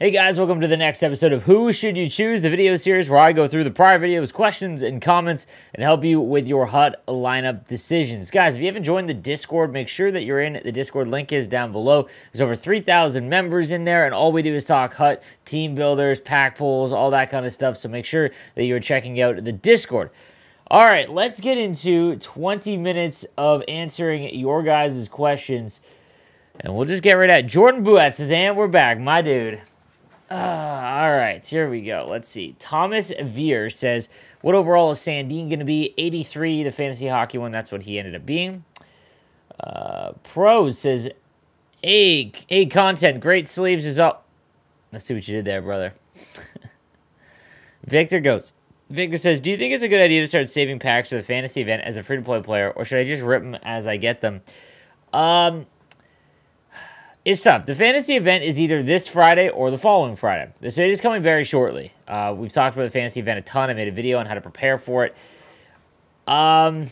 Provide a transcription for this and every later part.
Hey guys, welcome to the next episode of Who Should You Choose, the video series where I go through the prior videos, questions, and comments and help you with your HUT lineup decisions. Guys, if you haven't joined the Discord, make sure that you're in. The Discord link is down below. There's over 3,000 members in there, and all we do is talk HUT, team builders, pack pulls, all that kind of stuff, so make sure that you're checking out the Discord. All right, let's get into 20 minutes of answering your guys' questions, and we'll just get right at it. Jordan Buett says, and we're back, my dude. All right, here we go. Let's see. Thomas Veer says, what overall is Sandine going to be? 83, the fantasy hockey one. That's what he ended up being. Pros says, hey, content. Great sleeves is up. Let's see what you did there, brother. Victor says, do you think it's a good idea to start saving packs for the fantasy event as a free-to-play player, or should I just rip them as I get them? It's tough. The fantasy event is either this Friday or the following Friday. So it is coming very shortly. We've talked about the fantasy event a ton. I made a video on how to prepare for it. I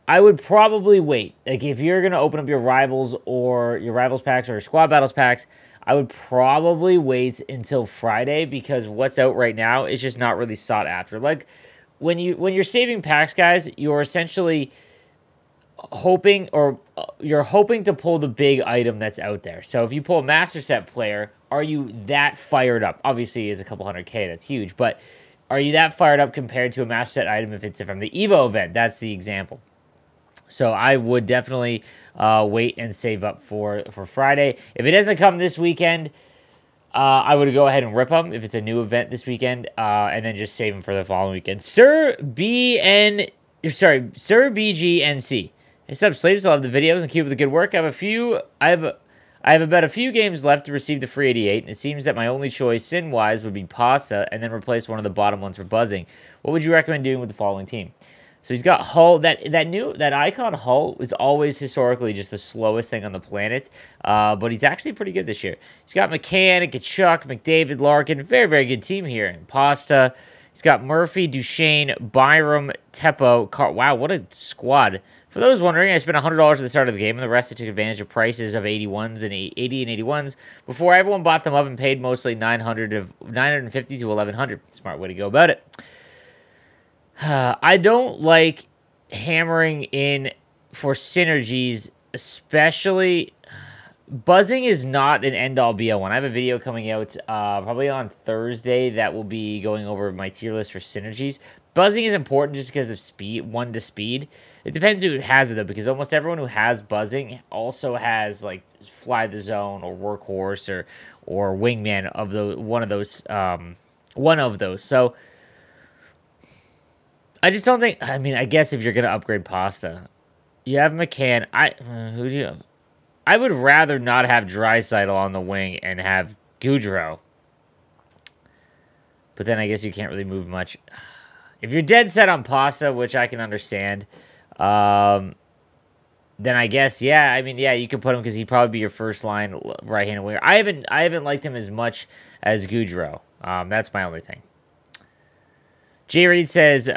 would probably wait. Like, if you're going to open up your Rivals or your Rivals packs or your Squad Battles packs, I would probably wait until Friday, because what's out right now is just not really sought after. Like, when you're saving packs, guys, you're essentially hoping to pull the big item that's out there. So if you pull a master set player, are you that fired up? Obviously, it's a couple 100K, that's huge, but are you that fired up compared to a master set item if it's from the Evo event? That's the example. So I would definitely wait and save up for Friday. If it doesn't come this weekend, I would go ahead and rip them if it's a new event this weekend, and then just save them for the following weekend. Sir BGNC. Hey, sup, slaves? I love the videos and keep up the good work. I have about a few games left to receive the free 88, and it seems that my only choice, sin-wise, would be Pasta, and then replace one of the bottom ones for Buzzing. What would you recommend doing with the following team? So he's got Hull. That icon Hull is always historically just the slowest thing on the planet, but he's actually pretty good this year. He's got McCann, Kachuk, McDavid, Larkin. Very, very good team here. And Pasta. He's got Murphy, Duchesne, Byram, Teppo. Wow, what a squad. For those wondering, I spent $100 at the start of the game, and the rest I took advantage of prices of 81s and 80 and 81s before everyone bought them up and paid mostly $950 to $1,100. Smart way to go about it. I don't like hammering in for synergies, especially Buzzing is not an end-all be-all one. I have a video coming out probably on Thursday that will be going over my tier list for synergies. Buzzing is important just because of speed, 1 to speed. It depends who has it, though, because almost everyone who has Buzzing also has, like, Fly the Zone or Workhorse or Wingman of one of those. So I just don't think, I mean, I guess if you're going to upgrade Pasta, you have McCann. Who do you have? I would rather not have Draisaitl on the wing and have Gaudreau. But then I guess you can't really move much. If you're dead set on Pasta, which I can understand, then I guess, yeah, I mean, yeah, you could put him because he'd probably be your first line right-handed winger. I haven't liked him as much as Gaudreau. That's my only thing. Jay Reed says,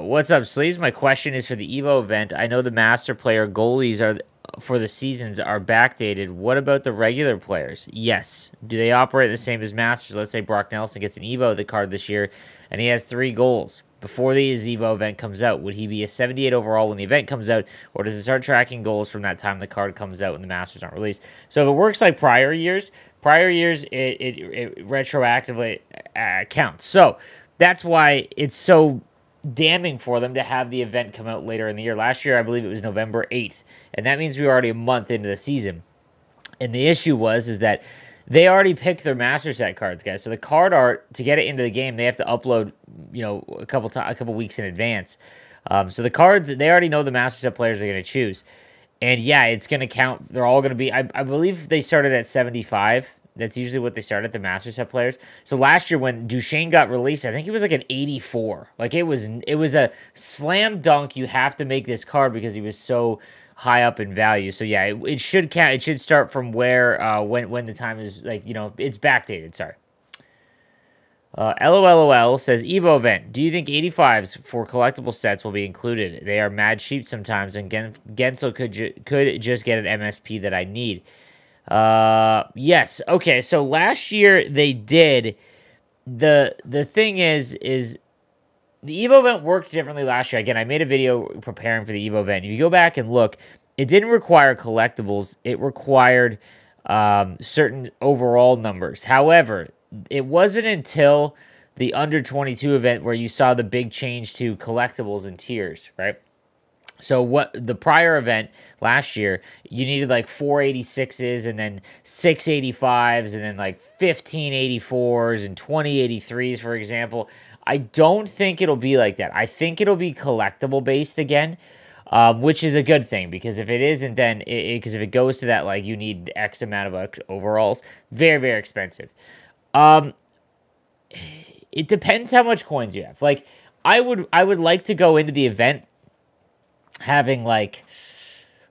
what's up, Sleeves? My question is for the Evo event. I know the master player goalies for the seasons are backdated. What about the regular players? Yes. Do they operate the same as masters? Let's say Brock Nelson gets an Evo the card this year, and he has 3 goals. Before the Evo event comes out, would he be a 78 overall when the event comes out, or does it start tracking goals from that time the card comes out and the masters aren't released? So if it works like prior years, it retroactively counts. So that's why it's so damning for them to have the event come out later in the year. Last year, I believe it was November 8th, and that means we were already a month into the season. And the issue is that they already picked their master set cards, guys. So the card art, to get it into the game, they have to upload, you know, a couple weeks in advance. So the cards, they already know the master set players they're going to choose. And yeah, it's going to count. They're all going to be, I believe they started at 75. That's usually what they start at, the master set players. So last year when Duchesne got released, I think it was like an 84. Like it was a slam dunk. You have to make this card because he was so high up in value. So yeah, it should count. It should start from where when the time is, like, you know, it's backdated. Sorry. LOLOL says, Evo event. Do you think 85s for collectible sets will be included? They are mad cheap sometimes, and Gensel could just get an MSP that I need. Yes. Okay. So last year they did the thing is the Evo event worked differently last year. Again, I made a video preparing for the Evo event. If you go back and look, it didn't require collectibles. It required certain overall numbers. However, it wasn't until the under 22 event where you saw the big change to collectibles and tiers, right? So what the prior event last year, you needed like 486s and then 685s and then like 1584s and 2083s, for example. I don't think it'll be like that. I think it'll be collectible based again, which is a good thing because if it isn't, then because if it goes to that, like you need X amount of overalls, very, very expensive. It depends how much coins you have. Like I would like to go into the event having like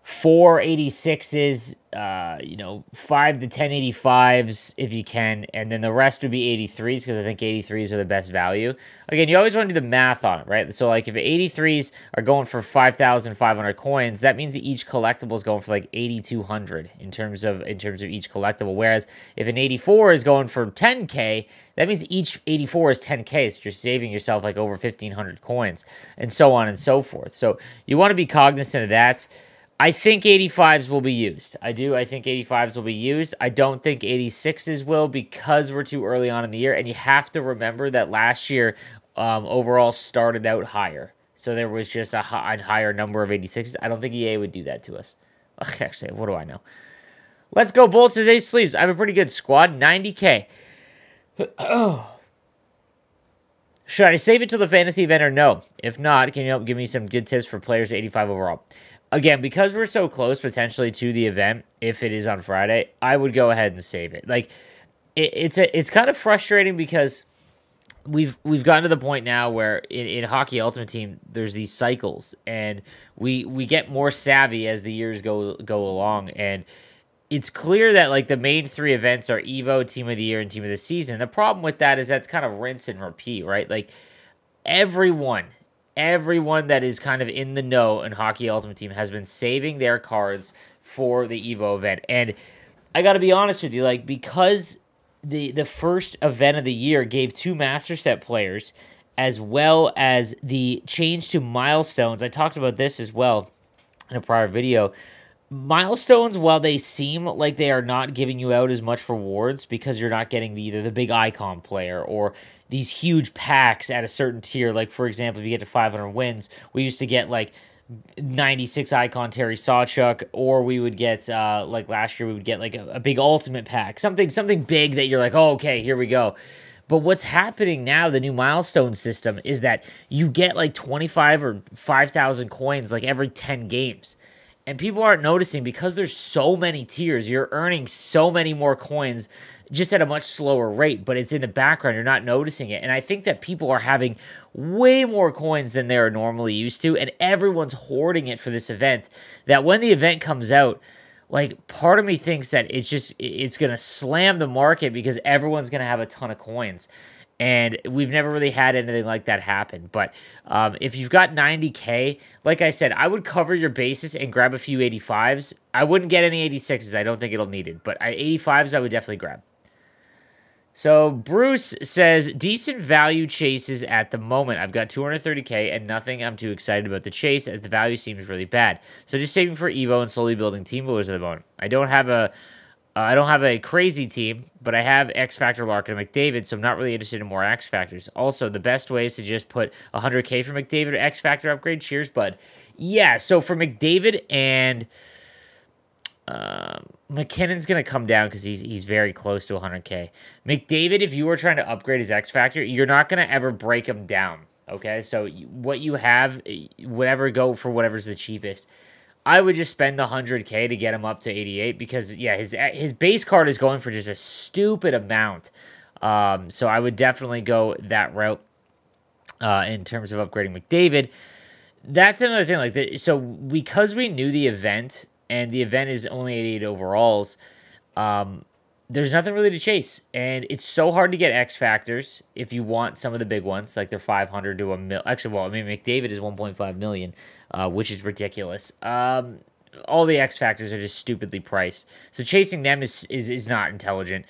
486s, 5 to 1085s if you can, and then the rest would be 83s because I think 83s are the best value. Again, you always want to do the math on it, right? So like if 83s are going for 5,500 coins, that means that each collectible is going for like 8,200 in terms of each collectible. Whereas if an 84 is going for 10K, that means each 84 is 10K, so you're saving yourself like over 1,500 coins, and so on and so forth. So you want to be cognizant of that. I think 85s will be used. I do. I think 85s will be used. I don't think 86s will because we're too early on in the year. And you have to remember that last year overall started out higher. So there was just a higher number of 86s. I don't think EA would do that to us. Actually, what do I know? Let's go, Bolts. His ace sleeves. I have a pretty good squad. 90K. Should I save it till the fantasy event or no? If not, can you help give me some good tips for players at 85 overall? Again, because we're so close potentially to the event, if it is on Friday, I would go ahead and save it. Like, it's kind of frustrating because we've gotten to the point now where in Hockey Ultimate Team there's these cycles, and we get more savvy as the years go along, and it's clear that like the main three events are Evo, Team of the Year, and Team of the Season. The problem with that is that's kind of rinse and repeat, right? Like everyone that is kind of in the know in Hockey Ultimate Team has been saving their cards for the Evo event. And I got to be honest with you, like because the first event of the year gave 2 Master Set players as well as the change to milestones. I talked about this as well in a prior video. Milestones, while they seem like they are not giving you out as much rewards because you're not getting either the big icon player or these huge packs at a certain tier. Like, for example, if you get to 500 wins, we used to get, like, 96 icon Terry Sawchuk, or we would get, like, last year we would get, like, a big ultimate pack. Something big that you're like, oh, okay, here we go. But what's happening now, the new milestone system, is that you get, like, 25 or 5,000 coins, like, every 10 games. And people aren't noticing because there's so many tiers. You're earning so many more coins just at a much slower rate, but it's in the background. You're not noticing it. And I think that people are having way more coins than they're normally used to, and everyone's hoarding it for this event, that when the event comes out, like, part of me thinks that it's going to slam the market because everyone's going to have a ton of coins. And we've never really had anything like that happen. But if you've got 90K, like I said, I would cover your bases and grab a few 85s. I wouldn't get any 86s. I don't think it'll need it. But 85s I would definitely grab. So Bruce says, decent value chases at the moment. I've got 230K and nothing I'm too excited about the chase as the value seems really bad. So just saving for Evo and slowly building team builders at the moment. I don't have a crazy team, but I have X Factor, Larkin, and McDavid, so I'm not really interested in more X Factors. Also, the best way is to just put 100K for McDavid or X Factor upgrade. Cheers, bud. Yeah, so for McDavid and McKinnon's going to come down because he's very close to 100K. McDavid, if you were trying to upgrade his X Factor, you're not going to ever break him down, okay? So what you have, go for whatever's the cheapest. I would just spend the 100K to get him up to 88 because, yeah, his base card is going for just a stupid amount. So I would definitely go that route in terms of upgrading McDavid. That's another thing. Like so because we knew the event, and the event is only 88 overalls, there's nothing really to chase. And it's so hard to get X Factors if you want some of the big ones, like they're 500 to $1 million. Actually, well, I mean, McDavid is 1.5 million. Which is ridiculous. all the X factors are just stupidly priced. So chasing them is not intelligent.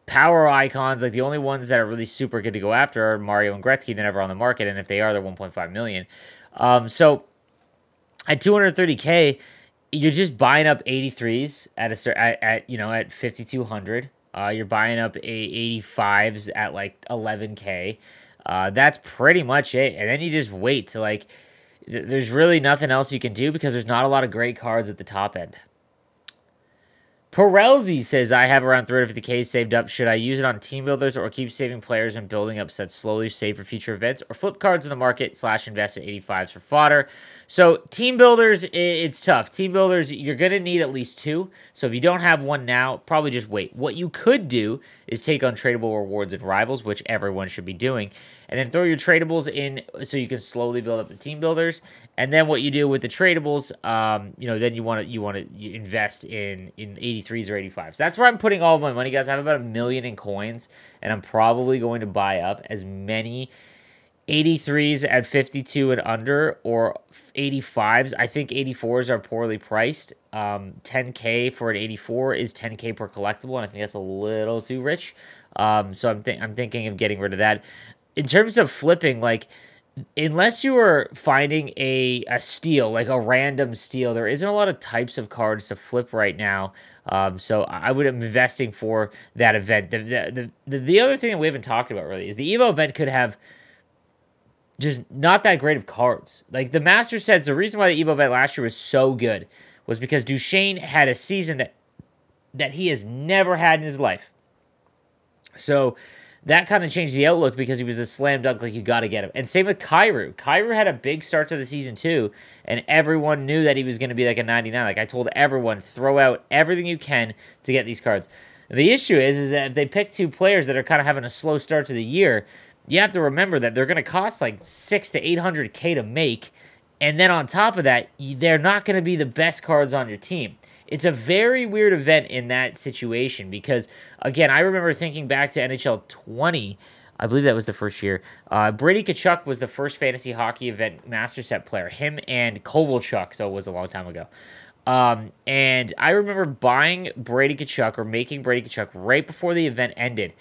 Power icons, like the only ones that are really super good to go after are Mario and Gretzky. They're never on the market, and if they are, they're 1.5 million. So at 230K, you're just buying up 83s at 5200. You're buying up 85s at like 11K. That's pretty much it. And then you just wait to like. There's really nothing else you can do because there's not a lot of great cards at the top end. Perelzi says, I have around 350K saved up. Should I use it on team builders or keep saving players and building up sets slowly, save for future events, or flip cards in the market / invest at 85s for fodder? So team builders, it's tough. Team builders, you're going to need at least 2. So if you don't have one now, probably just wait. What you could do is take on tradable rewards and rivals, which everyone should be doing, and then throw your tradables in so you can slowly build up the team builders. And then what you do with the tradables, then you want to invest in 83s or 85s. That's where I'm putting all of my money, guys. I have about 1 million in coins, and I'm probably going to buy up as many 83s at 52 and under, or 85s. I think 84s are poorly priced. 10K for an 84 is 10K per collectible, and I think that's a little too rich. So I'm thinking of getting rid of that. In terms of flipping, like, unless you are finding a steal, like a random steal, there isn't a lot of types of cards to flip right now. So I would be investing for that event. The other thing that we haven't talked about really is the Evo event could have just not that great of cards. Like the Master sets, the reason why the Evo event last year was so good was because Duchesne had a season that he has never had in his life. So that kind of changed the outlook because he was a slam dunk, like you got to get him. And same with Kairu. Kairu had a big start to the season too, and everyone knew that he was going to be like a 99. Like I told everyone, throw out everything you can to get these cards. The issue is that if they pick 2 players that are kind of having a slow start to the year, you have to remember that they're going to cost like 600 to 800K to make, and then on top of that, they're not going to be the best cards on your team. It's a very weird event in that situation because, again, I remember thinking back to NHL 20. I believe that was the first year. Brady Tkachuk was the first fantasy hockey event master set player. Him and Kovalchuk, so it was a long time ago. And I remember buying Brady Tkachuk or making Brady Tkachuk right before the event ended.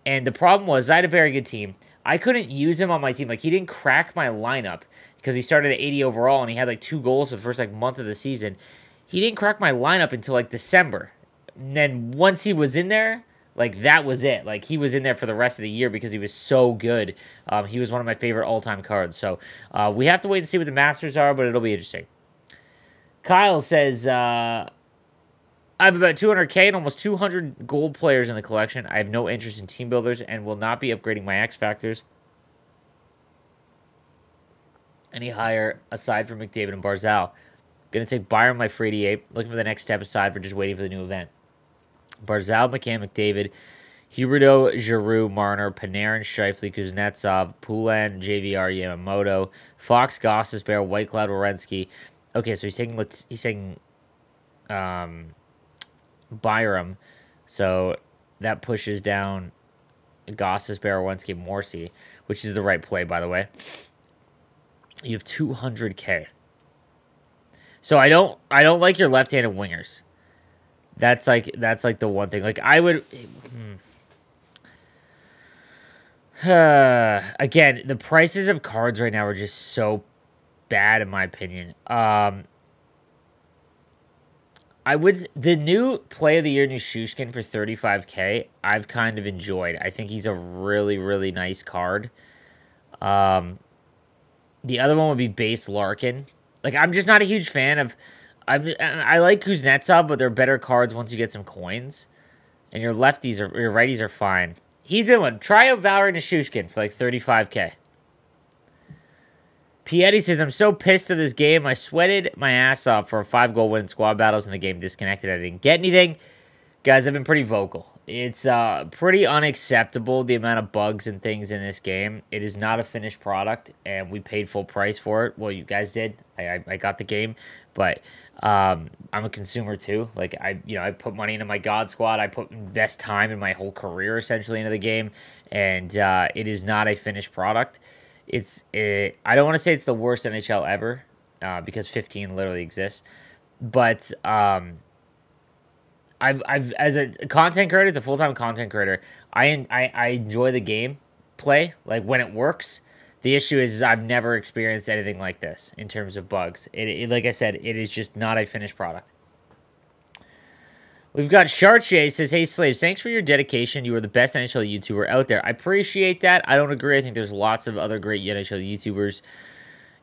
And the problem was I had a very good team. I couldn't use him on my team. Like, he didn't crack my lineup because he started at 80 overall and he had like 2 goals for the first like month of the season. He didn't crack my lineup until like December. And then once he was in there, like that was it. Like he was in there for the rest of the year because he was so good. He was one of my favorite all-time cards. So we have to wait and see what the Masters are, but it'll be interesting. Kyle says, I have about 200K and almost 200 gold players in the collection. I have no interest in team builders and will not be upgrading my X Factors any higher aside from McDavid and Barzal. Going to take Byron my for 88. Looking for the next step aside for just waiting for the new event. Barzal, McCann, McDavid, Huberdeau, Giroux, Marner, Panarin, Scheifele, Kuznetsov, Poulin, JVR, Yamamoto, Fox, Gostisbehere, Whitecloud, Werenski. Okay, so he's taking Byram. So that pushes down Gostisbehere, Werenski, Morrissey, which is the right play, by the way. You have 200K. So I don't like your left-handed wingers. That's like the one thing. Like I would again, the prices of cards right now are just so bad in my opinion. The new play of the year Nichushkin for 35K, I've kind of enjoyed. I think he's a really, really nice card. The other one would be Base Larkin. Like, I'm just not a huge fan of... I like Kuznetsov, but they're better cards once you get some coins. And your righties are fine. He's in one. Try out Valery Nichushkin for like 35K. Piety says, I'm so pissed at this game. I sweated my ass off for a 5-goal win in squad battles in the game. Disconnected. I didn't get anything. Guys, I've been pretty vocal. It's pretty unacceptable, the amount of bugs and things in this game. It is not a finished product, and we paid full price for it. Well, you guys did. I got the game, but I'm a consumer too. Like, I put money into my God Squad. I invest time in my whole career, essentially, into the game, and it is not a finished product. I don't want to say it's the worst NHL ever, because 15 literally exists. But I've as a content creator, as a full-time content creator, I enjoy the game play, like when it works. The issue is I've never experienced anything like this in terms of bugs. Like I said, it is just not a finished product. We've got Chartier says, "Hey Slaves, thanks for your dedication. You are the best NHL YouTuber out there." I appreciate that. I don't agree. I think there's lots of other great NHL YouTubers.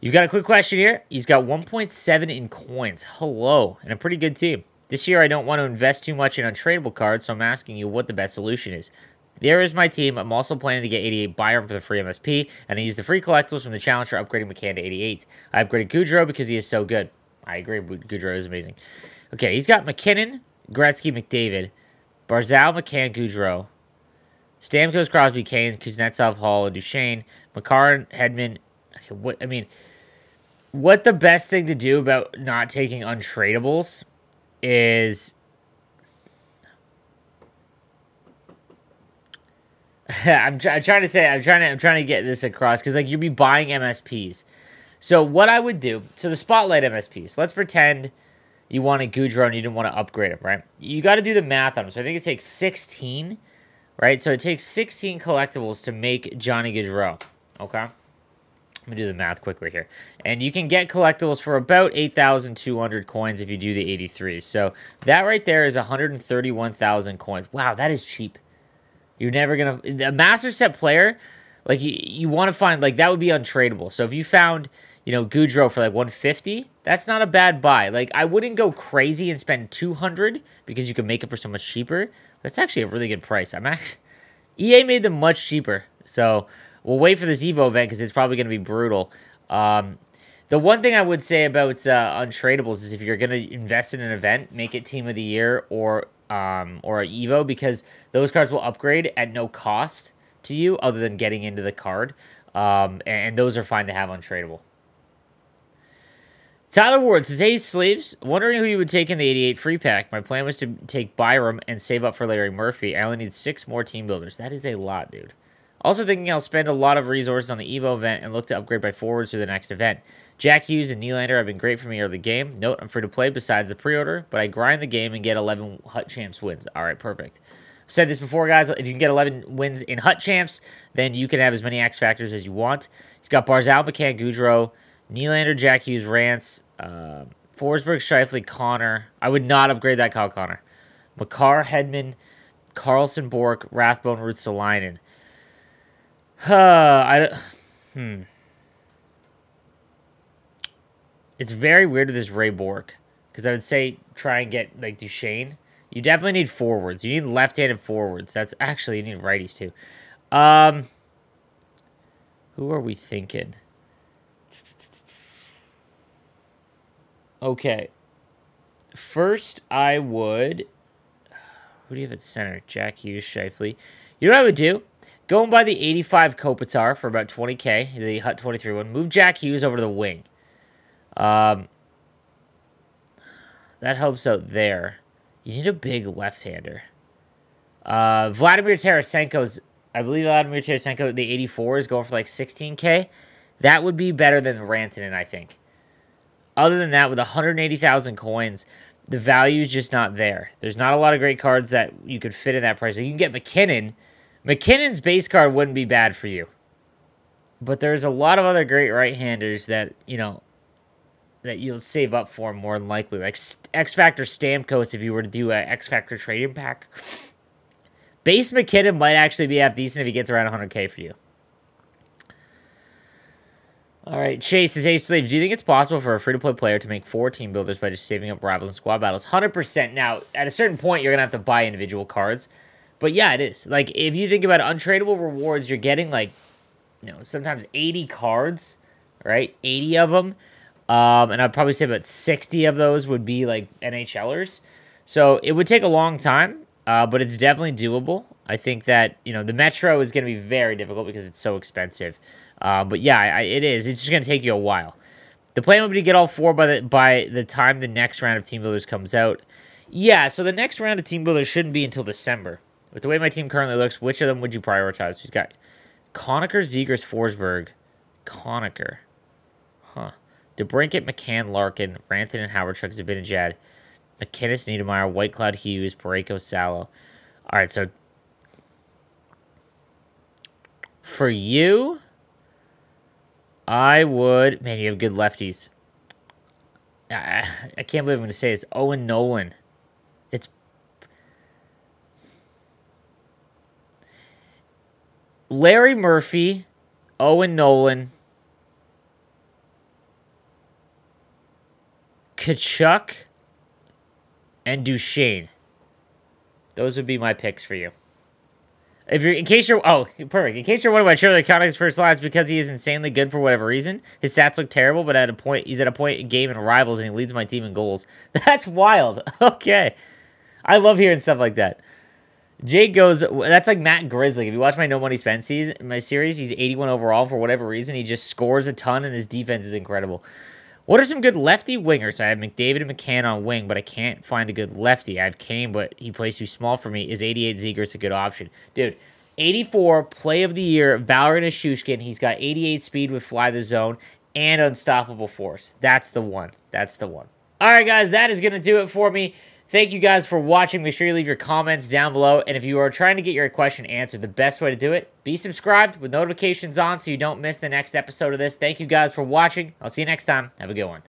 You've got a quick question here. He's got 1.7 in coins. Hello, and a pretty good team. This year, I don't want to invest too much in untradeable cards, so I'm asking you what the best solution is. There is my team. I'm also planning to get 88 Byram for the free MSP, and I use the free collectibles from the challenge for upgrading McCann to 88. I upgraded Goudreau because he is so good. I agree. Goudreau is amazing. Okay, he's got McKinnon, Gretzky, McDavid, Barzal, McCann, Goudreau, Stamkos, Crosby, Kane, Kuznetsov, Hall, Duchesne, Makar, Hedman. Okay, what the best thing to do about not taking untradables is I'm trying to get this across because like you'd be buying MSPs. So what I would do, so the Spotlight MSPs, let's pretend you wanted Goudreau and you didn't want to upgrade him, right? You got to do the math on him. So I think it takes 16, right? So it takes 16 collectibles to make Johnny Gaudreau, okay? Let me do the math quickly here. And you can get collectibles for about 8,200 coins if you do the 83. So that right there is 131,000 coins. Wow, that is cheap. You're never going to... A Master Set player, like, you want to find... Like, that would be untradeable. So if you found, you know, Goudreau for, like, 150, that's not a bad buy. Like, I wouldn't go crazy and spend 200 because you can make it for so much cheaper. That's actually a really good price. EA made them much cheaper. So... We'll wait for this Evo event because it's probably going to be brutal. The one thing I would say about untradables is if you're going to invest in an event, make it Team of the Year or Evo because those cards will upgrade at no cost to you other than getting into the card. And those are fine to have untradable. Tyler Ward says, "Hey, Sleeves, wondering who you would take in the 88 free pack. My plan was to take Byram and save up for Larry Murphy. I only need 6 more team builders." That is a lot, dude. Also thinking I'll spend a lot of resources on the Evo event and look to upgrade my forwards to the next event. Jack Hughes and Nylander have been great for me early game. Note, I'm free to play besides the pre-order, but I grind the game and get 11 Hut Champs wins. All right, perfect. I've said this before, guys. If you can get 11 wins in Hut Champs, then you can have as many X Factors as you want. He's got Barzal, McCann, Goudreau, Nylander, Jack Hughes, Rance, Forsberg, Scheifele, Connor. I would not upgrade that Kyle Connor. Makar, Hedman, Carlson, Bork, Rathbone, Rutsalainen. It's very weird with this Ray Bork because I would say try and get like Duchesne. You definitely need forwards. You need left-handed forwards. That's actually you need righties too. Who are we thinking? Okay. First, I would. Who do you have at center? Jack Hughes, Scheifele. You know what I would do? Go and buy the 85 Kopitar for about 20K, the Hut 23 one. Move Jack Hughes over to the wing. That helps out there. You need a big left-hander. Vladimir Tarasenko's, I believe Vladimir Tarasenko, the 84 is going for like 16K. That would be better than Rantanen, I think. Other than that, with 180,000 coins, the value is just not there. There's not a lot of great cards that you could fit in that price. Like you can get McKinnon. McKinnon's base card wouldn't be bad for you. But there's a lot of other great right-handers that, you know, that you'll save up for more than likely. Like X-Factor Stamkos if you were to do an X-Factor trading pack. Base McKinnon might actually be half decent if he gets around 100K for you. All right, Chase says, "Hey, Slaves, do you think it's possible for a free-to-play player to make 4 team builders by just saving up rivals and squad battles?" 100%. Now, at a certain point, you're going to have to buy individual cards. But yeah, it is. Like, if you think about untradeable rewards, you're getting, like, you know, sometimes 80 cards, right? 80 of them. And I'd probably say about 60 of those would be, like, NHLers. So it would take a long time, but it's definitely doable. I think that, you know, the Metro is going to be very difficult because it's so expensive. But yeah, it is. It's just going to take you a while. The plan would be to get all 4 by the time the next round of Team Builders comes out. Yeah, so the next round of Team Builders shouldn't be until December. With the way my team currently looks, which of them would you prioritize? He's got Conacher, Zegers, Forsberg. Conacher. Huh. DeBrincat, McCann, Larkin, Ranton, and Howard, Zibanejad, McKinnis, Niedermeyer, Whitecloud, Hughes, Parayko, Salo. All right, so for you, I would... Man, you have good lefties. I can't believe I'm going to say this. Owen Nolan. It's... Larry Murphy, Owen Nolan, Kachuk, and Duchesne. Those would be my picks for you. If you're, in case you're, oh, perfect. In case you're wondering why Charlie Connick's first line is because he is insanely good for whatever reason. His stats look terrible, but at a point, he's at a point in game and rivals, and he leads my team in goals. That's wild. Okay, I love hearing stuff like that. Jake goes, that's like Matt Grizzly. If you watch my No Money Spent series, my series, he's 81 overall. For whatever reason, he just scores a ton, and his defense is incredible. What are some good lefty wingers? I have McDavid and McCann on wing, but I can't find a good lefty. I have Kane, but he plays too small for me. Is 88 Zegers a good option? Dude, 84 play of the year, Valerian Shushkin. He's got 88 speed with fly the zone and unstoppable force. That's the one. That's the one. All right, guys, that is going to do it for me. Thank you guys for watching. Make sure you leave your comments down below. And if you are trying to get your question answered, the best way to do it, be subscribed with notifications on so you don't miss the next episode of this. Thank you guys for watching. I'll see you next time. Have a good one.